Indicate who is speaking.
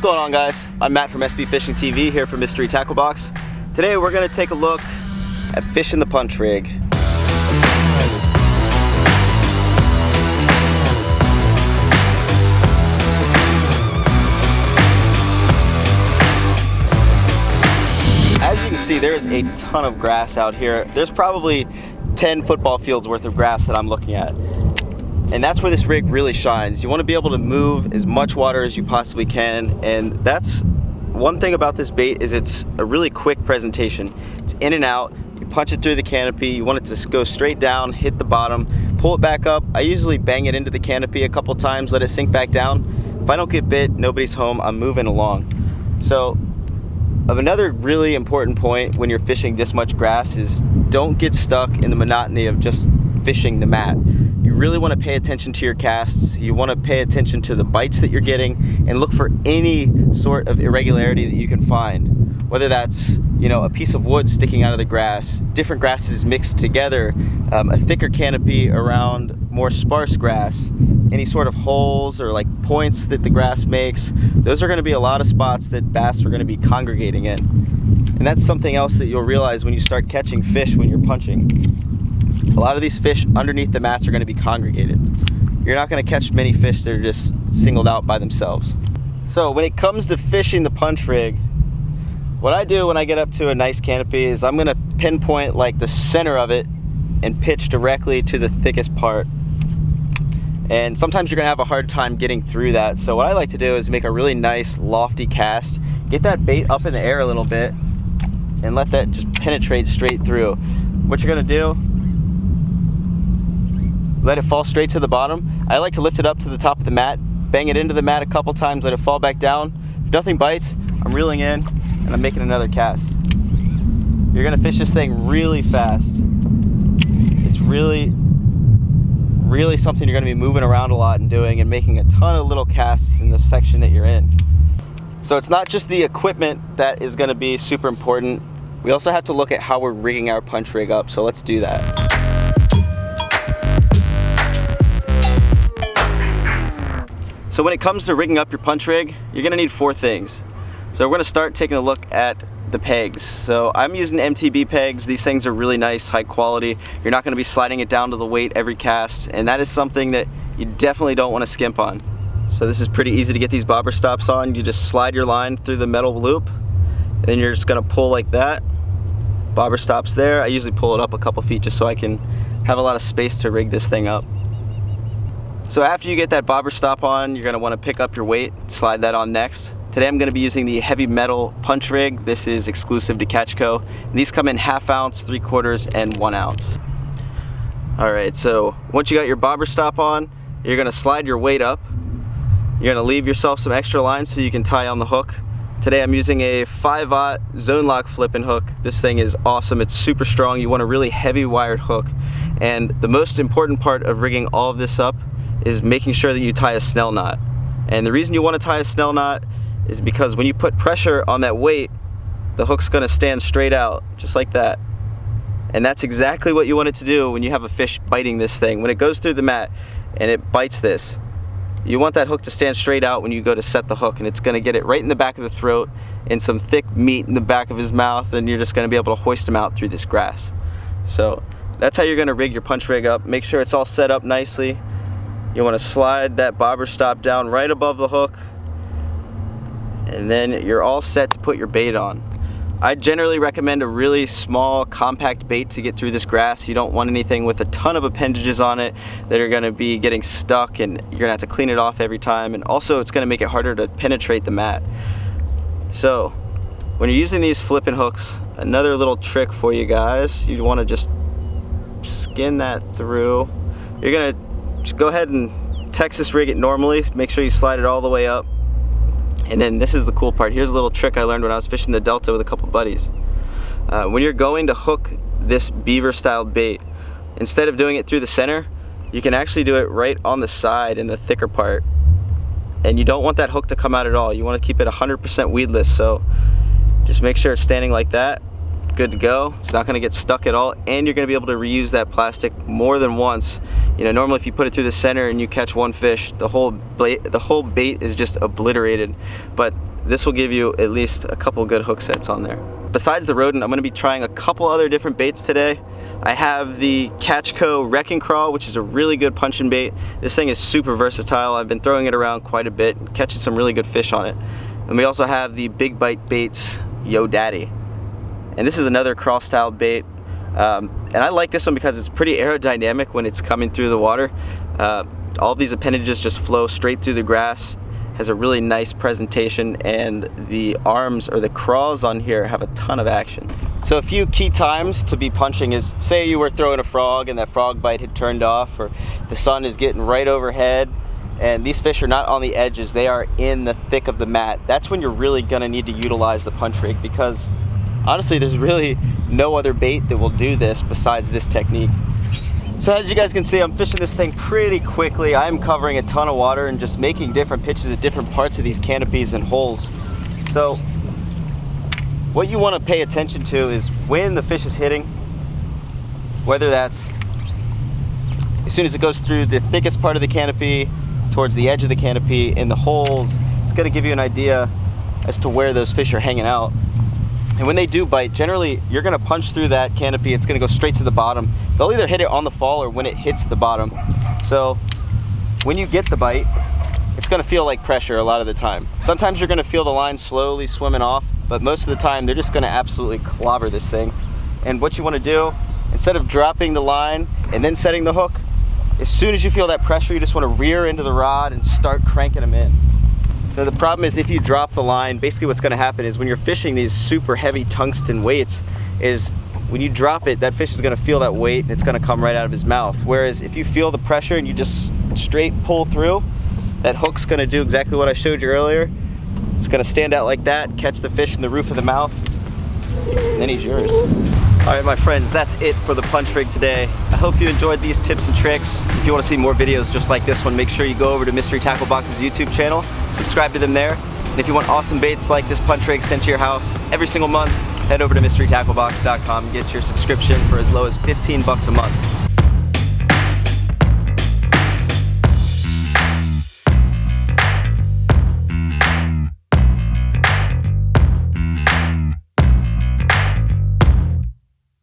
Speaker 1: What's going on, guys? I'm Matt from SBFishingTV here for Mystery Tackle Box. Today we're going to take a look at fishing the punch rig. As you can see, there's a ton of grass out here. There's probably 10 football fields worth of grass that I'm looking at. And that's where this rig really shines. You want to be able to move as much water as you possibly can, and that's one thing about this bait is it's a really quick presentation. It's in and out. You punch it through the canopy. You want it to go straight down, hit the bottom, pull it back up. I usually bang it into the canopy a couple times, let it sink back down. If I don't get bit, nobody's home, I'm moving along. So another really important point when you're fishing this much grass is don't get stuck in the monotony of just fishing the mat. You really want to pay attention to your casts. You want to pay attention to the bites that you're getting and look for any sort of irregularity that you can find. Whether that's, you know, a piece of wood sticking out of the grass, different grasses mixed together, a thicker canopy around more sparse grass, any sort of holes or like points that the grass makes. Those are going to be a lot of spots that bass are going to be congregating in. And that's something else that you'll realize when you start catching fish when you're punching. A lot of these fish underneath the mats are going to be congregated. You're not going to catch many fish that are just singled out by themselves. So when it comes to fishing the punch rig, what I do when I get up to a nice canopy is I'm going to pinpoint like the center of it and pitch directly to the thickest part. And sometimes you're going to have a hard time getting through that. So what I like to do is make a really nice lofty cast, get that bait up in the air a little bit, and let that just penetrate straight through. What you're going to do, let it fall straight to the bottom. I like to lift it up to the top of the mat, bang it into the mat a couple times, let it fall back down. If nothing bites, I'm reeling in and I'm making another cast. You're gonna fish this thing really fast. It's really something you're gonna be moving around a lot and doing and making a ton of little casts in the section that you're in. So it's not just the equipment that is gonna be super important. We also have to look at how we're rigging our punch rig up, so let's do that. So when it comes to rigging up your punch rig, you're gonna need 4 things. So we're gonna start taking a look at the pegs. So I'm using MTB pegs. These things are really nice, high quality. You're not gonna be sliding it down to the weight every cast, and that is something that you definitely don't wanna skimp on. So this is pretty easy to get these bobber stops on. You just slide your line through the metal loop, and then you're just gonna pull like that. Bobber stops there. I usually pull it up a couple feet just so I can have a lot of space to rig this thing up. So after you get that bobber stop on, you're going to want to pick up your weight, slide that on next. Today I'm going to be using the heavy metal punch rig. This is exclusive to Catchco. And these come in 1/2 ounce, 3/4, and 1 ounce. Alright, so once you got your bobber stop on, you're going to slide your weight up. You're going to leave yourself some extra lines so you can tie on the hook. Today I'm using a 5/0 zone lock flipping hook. This thing is awesome. It's super strong. You want a really heavy wired hook. And the most important part of rigging all of this up is making sure that you tie a snell knot. And the reason you want to tie a snell knot is because when you put pressure on that weight, the hook's going to stand straight out, just like that. And that's exactly what you want it to do when you have a fish biting this thing. When it goes through the mat and it bites this, you want that hook to stand straight out when you go to set the hook, and it's going to get it right in the back of the throat and some thick meat in the back of his mouth, and you're just going to be able to hoist him out through this grass. So that's how you're going to rig your punch rig up. Make sure it's all set up nicely. You want to slide that bobber stop down right above the hook, and then you're all set to put your bait on. I generally recommend a really small, compact bait to get through this grass. You don't want anything with a ton of appendages on it that are going to be getting stuck, and you're going to have to clean it off every time, and also it's going to make it harder to penetrate the mat. So when you're using these flipping hooks, another little trick for you guys, you want to just skin that through. You're going to just go ahead and Texas rig it normally. Make sure you slide it all the way up. And then this is the cool part. Here's a little trick I learned when I was fishing the Delta with a couple buddies. When you're going to hook this beaver style bait, instead of doing it through the center, you can actually do it right on the side in the thicker part. And you don't want that hook to come out at all. You want to keep it 100% weedless. So just make sure it's standing like that. Good to go. It's not going to get stuck at all, and you're going to be able to reuse that plastic more than once. You know, normally if you put it through the center and you catch one fish, the whole bait is just obliterated. But this will give you at least a couple good hook sets on there. Besides the rodent, I'm going to be trying a couple other different baits today. I have the Catchco Wreck and Crawl, which is a really good punching bait. This thing is super versatile. I've been throwing it around quite a bit, catching some really good fish on it. And we also have the Big Bite Baits Yo Daddy. And this is another crawl styled bait. And I like this one because it's pretty aerodynamic when it's coming through the water. All of these appendages just flow straight through the grass. Has a really nice presentation, and the arms or the crawls on here have a ton of action. So a few key times to be punching is, say you were throwing a frog and that frog bite had turned off, or the sun is getting right overhead and these fish are not on the edges, they are in the thick of the mat. That's when you're really gonna need to utilize the punch rig, because honestly there's really no other bait that will do this besides this technique. So as you guys can see, I'm fishing this thing pretty quickly. I'm covering a ton of water and just making different pitches at different parts of these canopies and holes. So what you want to pay attention to is when the fish is hitting, whether that's as soon as it goes through the thickest part of the canopy, towards the edge of the canopy, in the holes. It's going to give you an idea as to where those fish are hanging out. And when they do bite, generally you're going to punch through that canopy, it's going to go straight to the bottom. They'll either hit it on the fall or when it hits the bottom. So when you get the bite, it's going to feel like pressure a lot of the time. Sometimes you're going to feel the line slowly swimming off, but most of the time they're just going to absolutely clobber this thing. And what you want to do, instead of dropping the line and then setting the hook, as soon as you feel that pressure, you just want to rear into the rod and start cranking them in. So the problem is if you drop the line, basically what's going to happen is when you're fishing these super heavy tungsten weights, is when you drop it, that fish is going to feel that weight and it's going to come right out of his mouth. Whereas if you feel the pressure and you just straight pull through, that hook's going to do exactly what I showed you earlier. It's going to stand out like that, catch the fish in the roof of the mouth, and then he's yours. Alright my friends, that's it for the punch rig today. I hope you enjoyed these tips and tricks. If you want to see more videos just like this one, make sure you go over to Mystery Tackle Box's YouTube channel, subscribe to them there. And if you want awesome baits like this punch rig sent to your house every single month, head over to MysteryTackleBox.com and get your subscription for as low as $15 a month.